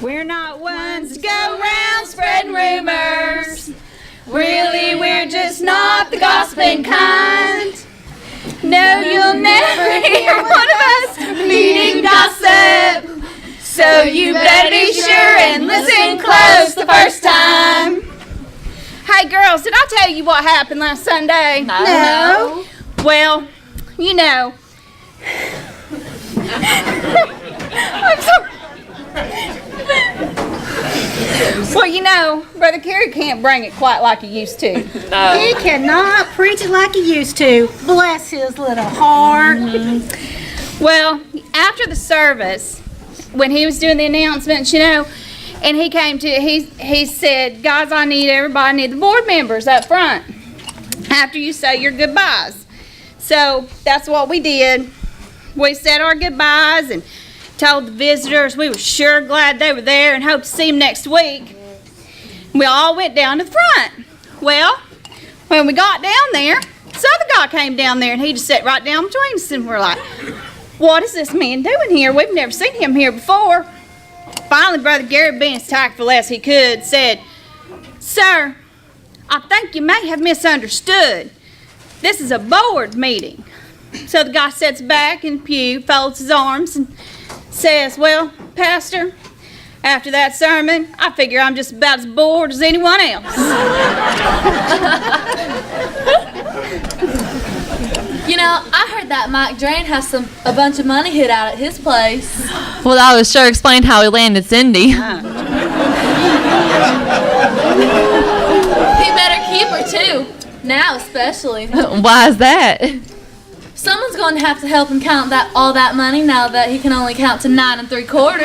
We're not ones to go round spreading rumors. Really, we're just not the gossiping kind. No, you'll never hear one of us needing gossip. So you better be sure and listen close the first time. Hey girls, did I tell you what happened last Sunday? No. Well, you know. I'm sorry. Well, you know, Brother Kerry can't bring it quite like he used to. No. He cannot preach it like he used to. Bless his little heart. Mm-hmm. Well, after the service, when he was doing the announcements, you know, and he came to, he said, guys, I need the board members up front after you say your goodbyes. So that's what we did. We said our goodbyes and told the visitors we were sure glad they were there and hoped to see them next week. We all went down to the front. Well, when we got down there, this other guy came down there and he just sat right down between us and we're like, what is this man doing here? We've never seen him here before. Finally, Brother Gary, being as tactful as he could, said, Sir, I think you may have misunderstood. This is a board meeting. So the guy sits back in the pew, folds his arms, and says, well, Pastor, after that sermon, I figure I'm just about as bored as anyone else. You know, I heard that Mike Drain has a bunch of money hid out at his place. Well, that was sure explained how he landed Cindy. He better keep her, too. Now, especially. Why is that? Someone's going to have to help him count all that money now that he can only count to 9 3/4.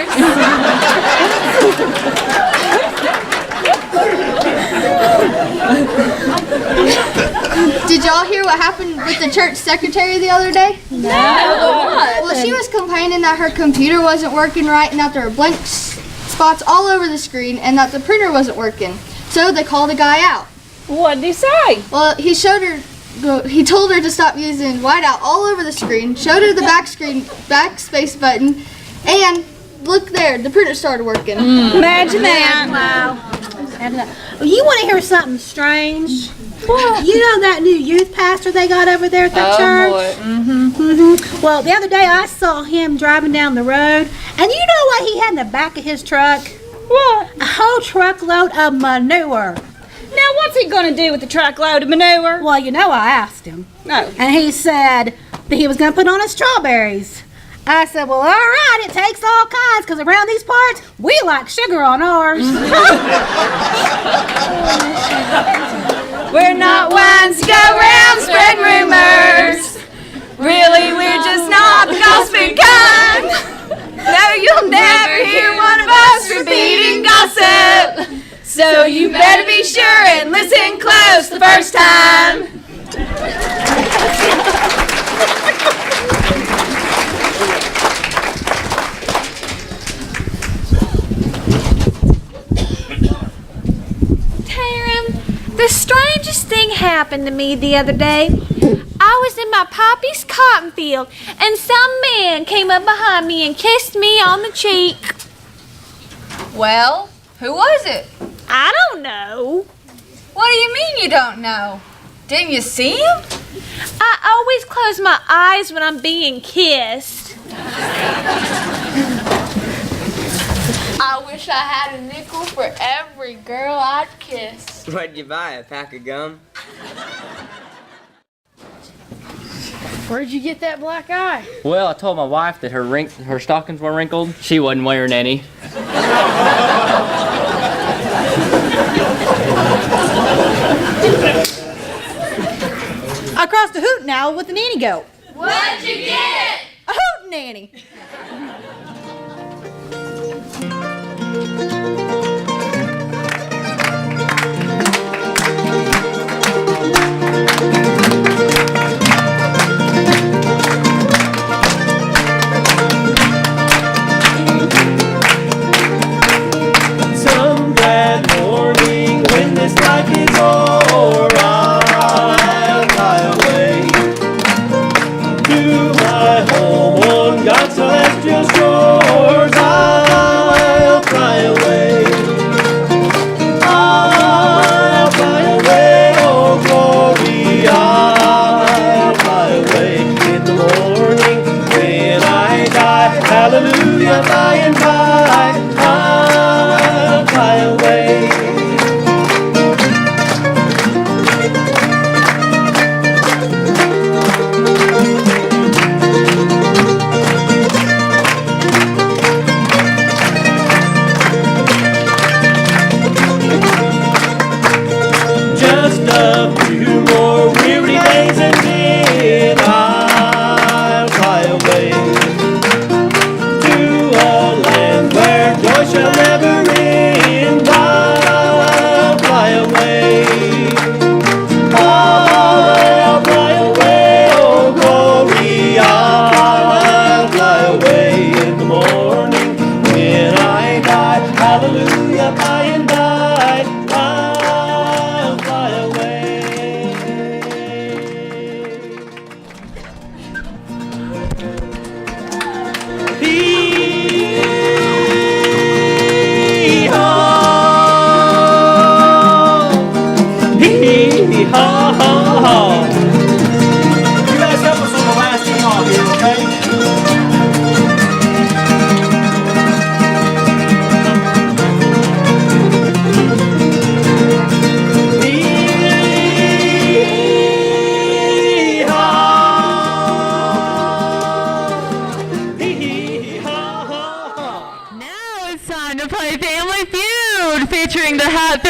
Did y'all hear what happened with the church secretary the other day? No. What? Well, she was complaining that her computer wasn't working right and that there were blank spots all over the screen and that the printer wasn't working. So they called a guy out. What did he say? Well, he told her to stop using whiteout all over the screen, showed her the backspace button, and look there, the printer started working. Imagine that. Wow. You want to hear something strange? What? You know that new youth pastor they got over there at the church? Boy. Mm-hmm. Well, the other day I saw him driving down the road, and you know what he had in the back of his truck? What? A whole truckload of manure. Now, what's he going to do with the truckload of manure? Well, you know, I asked him. No. And he said that he was going to put on his strawberries. I said, well, all right, it takes all kinds, because around these parts, we like sugar on ours. We're not ones to go round spreading rumors. Really, we're just not the gossiping kind. No, you'll never hear one of us repeating gossip. So you better be sure and listen close the first time. The strangest thing happened to me the other day. I was in my pappy's cotton field, and some man came up behind me and kissed me on the cheek. Well, who was it? I don't know. What do you mean you don't know? Didn't you see him? I always close my eyes when I'm being kissed. I wish I had a nickel for every girl I'd kiss. What'd you buy, a pack of gum? Where'd you get that black eye? Well, I told my wife that her stockings were wrinkled. She wasn't wearing any. I crossed a hootin' owl with a nanny goat. What'd you get? A hootin' nanny. Some glad morning when this life is o'er, I'll fly away to my home on God's celestial shores. I'll fly away.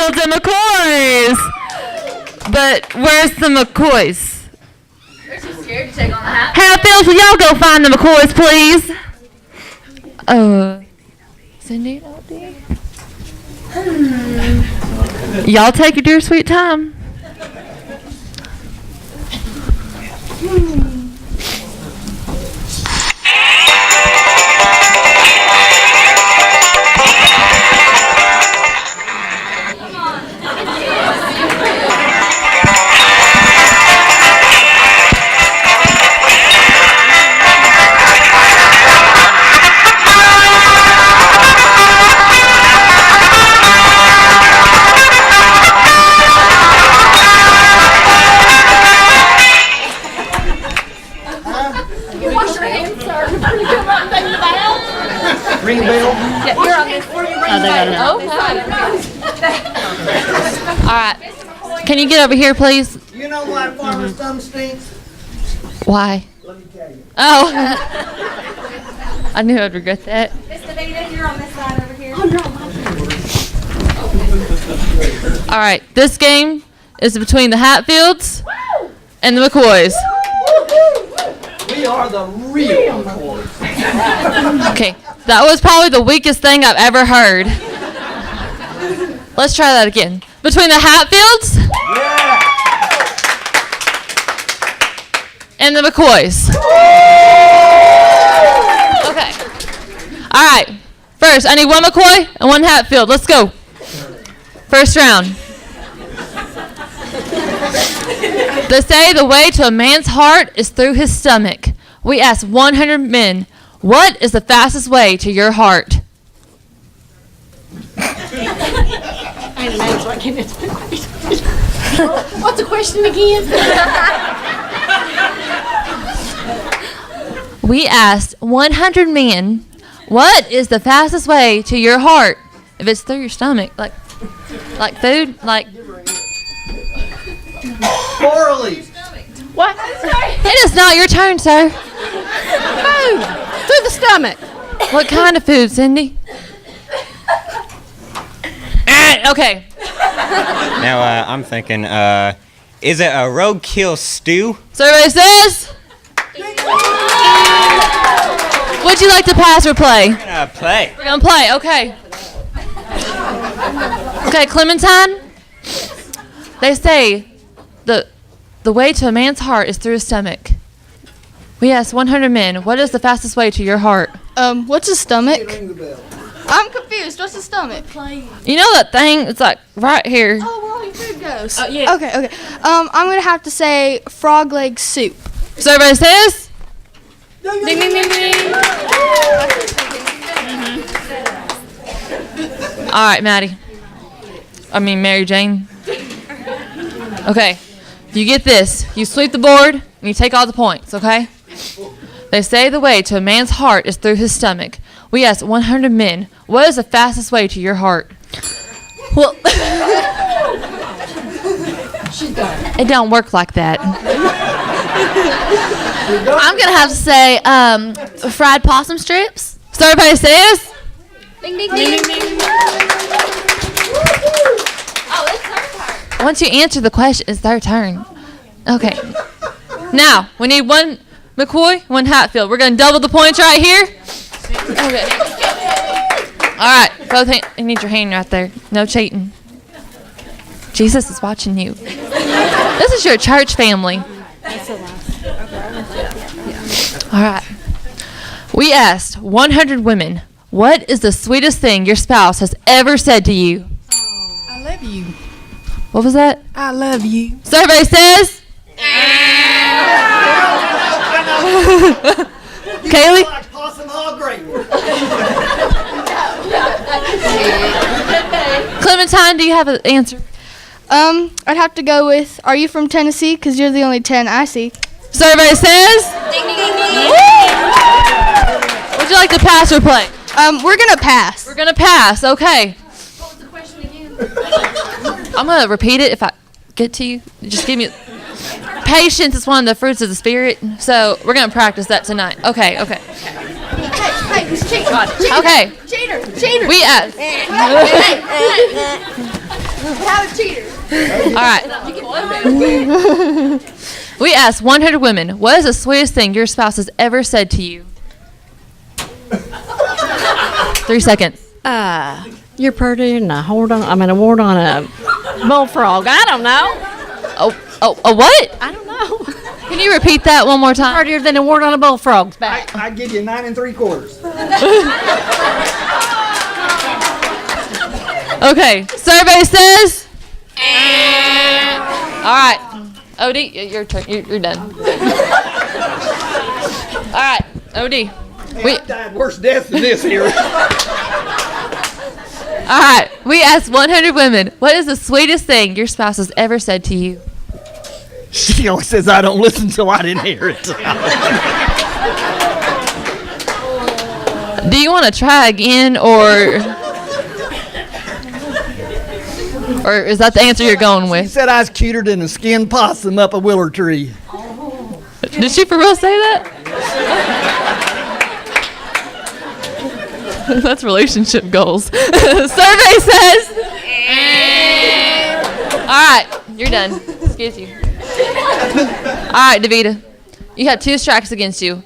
Hatfields and McCoys. But where's the McCoys? They're too scared to take on the hat. Hatfields, will y'all go find the McCoys, please? Cindy, y'all take your dear sweet time. Ring the bell. All right. Can you get over here, please? You know why farmer's thumb stinks? Why? Let me tell you. Oh. I knew I'd regret that. Miss Davina, you're on this side over here. All right. This game is between the Hatfields and the McCoys. We are the real McCoys. Okay. That was probably the weakest thing I've ever heard. Let's try that again. Between the Hatfields and the McCoys. Okay. All right. First, I need one McCoy and one Hatfield. Let's go. First round. They say the way to a man's heart is through his stomach. We asked 100 men, what is the fastest way to your heart? What's the question again? We asked 100 men, what is the fastest way to your heart? If it's through your stomach, like food, like. Orally. What? It is not your turn, sir. Food. Through the stomach. What kind of food, Cindy? Okay. Now, I'm thinking, is it a roadkill stew? Survey says. Would you like to pass or play? Play. We're gonna play. Okay. Okay, Clementine. They say the way to a man's heart is through his stomach. We asked 100 men, what is the fastest way to your heart? What's a stomach? Ring the bell. I'm confused. What's a stomach? You know that thing? It's like right here. Oh, where all your food goes. Yeah. Okay. I'm gonna have to say frog leg soup. Survey says. Ding ding ding ding. All right, Maddie. Mary Jane. Okay. You get this. You sweep the board and you take all the points, okay? They say the way to a man's heart is through his stomach. We asked 100 men, what is the fastest way to your heart? Well, it don't work like that. I'm going to have to say fried possum strips. So everybody says? Ding, ding, ding, ding. Oh, it's her turn. Once you answer the question, it's their turn. Okay. Now, we need one McCoy, one Hatfield. We're going to double the points right here. Okay. All right. Both you need your hand right there. No cheating. Jesus is watching you. This is your church family. All right. We asked 100 women, what is the sweetest thing your spouse has ever said to you? I love you. What was that? I love you. Survey says. Kaylee? Like possum hog gravy. Clementine, do you have an answer? I'd have to go with, are you from Tennessee? Because you're the only 10 I see. Survey says. Ding, ding, ding, ding. Would you like to pass or play? We're going to pass. We're going to pass. Okay. What was the question again? I'm going to repeat it if I get to you. Just give me. Patience is one of the fruits of the Spirit. So we're going to practice that tonight. Okay. Hey, he's cheating. Okay. Cheater. We asked. Have a cheater. All right. We asked 100 women, what is the sweetest thing your spouse has ever said to you? 3 seconds. You're pretty and a ward on a bullfrog. I don't know. A what? I don't know. Can you repeat that one more time? Prettier than a ward on a bullfrog's back. I give you 9 3/4. Okay. Survey says. All right. OD, your turn. You're done. All right. OD. I died worse death than this here. All right. We asked 100 women, what is the sweetest thing your spouse has ever said to you? She always says I don't listen till I didn't hear it. Do you want to try again, or is that the answer you're going She with? said I was cuter than a skinned possum up a willow tree. Did she for real say that? That's relationship goals. Survey says. All right, you're done. Excuse you. All right, Davida, you have 2 strikes against you.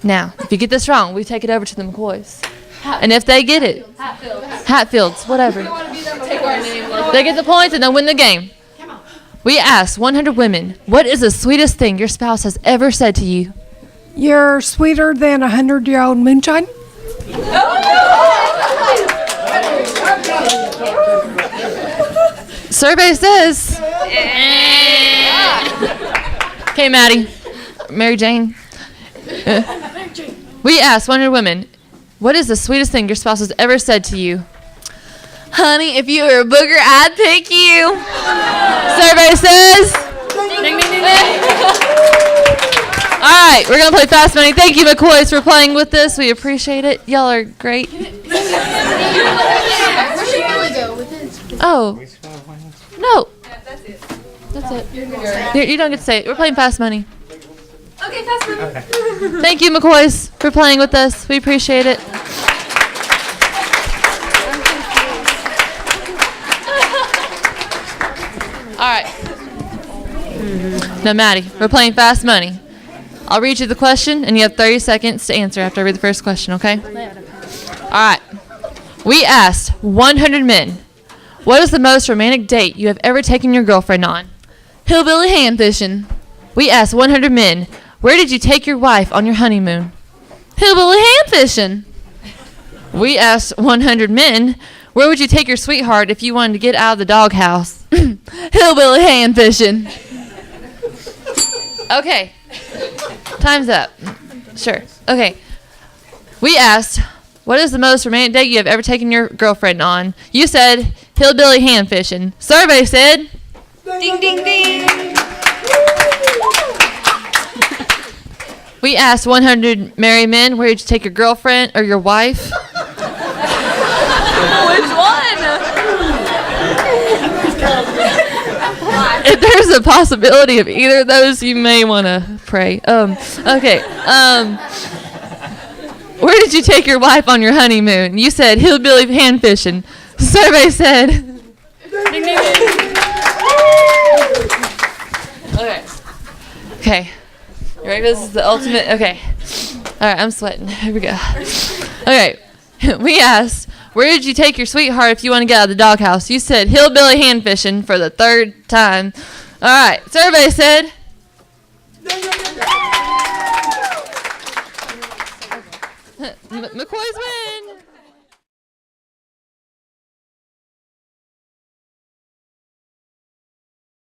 Now, if you get this wrong, we take it over to the McCoys. And if they get it, Hatfields, whatever. They get the points and they win the game. We asked 100 women, what is the sweetest thing your spouse has ever said to you? You're sweeter than 100-year-old moonshine. Survey says. Okay, Maddie. Mary Jane. We asked 100 women, what is the sweetest thing your spouse has ever said to you? Honey, if you were a booger, I'd pick you. Survey says. Ding, ding, ding, ding. All right, we're going to play Fast Money. Thank you, McCoys, for playing with us. We appreciate it. Y'all are great. Where should Billy go with his? Oh. No. That's it. That's it. You don't get to say it. We're playing Fast Money. Okay, fast money. Okay. Thank you, McCoys, for playing with us. We appreciate it. All right. Now, Maddie, we're playing Fast Money. I'll read you the question, and you have 30 seconds to answer after I read the first question, okay? All right. We asked 100 men, what is the most romantic date you have ever taken your girlfriend on? Hillbilly hand fishing. We asked 100 men, where did you take your wife on your honeymoon? Hillbilly hand fishing. We asked 100 men, where would you take your sweetheart if you wanted to get out of the doghouse? Hillbilly hand fishing. Okay. Time's up. Sure. Okay. We asked, what is the most romantic date you have ever taken your girlfriend on? You said hillbilly hand fishing. Survey said. Ding, ding, ding. We asked 100 married men, where did you take your girlfriend or your wife? Which one? If there's a possibility of either of those, you may want to pray. Okay. Where did you take your wife on your honeymoon? You said hillbilly hand fishing. Survey said. Ding, ding, ding. Okay. Okay. You ready? This is the ultimate. Okay. All right. I'm sweating. Here we go. Okay. We asked, where did you take your sweetheart if you want to get out of the doghouse? You said hillbilly hand fishing for the 3rd time. All right. Survey said. McCoy's win.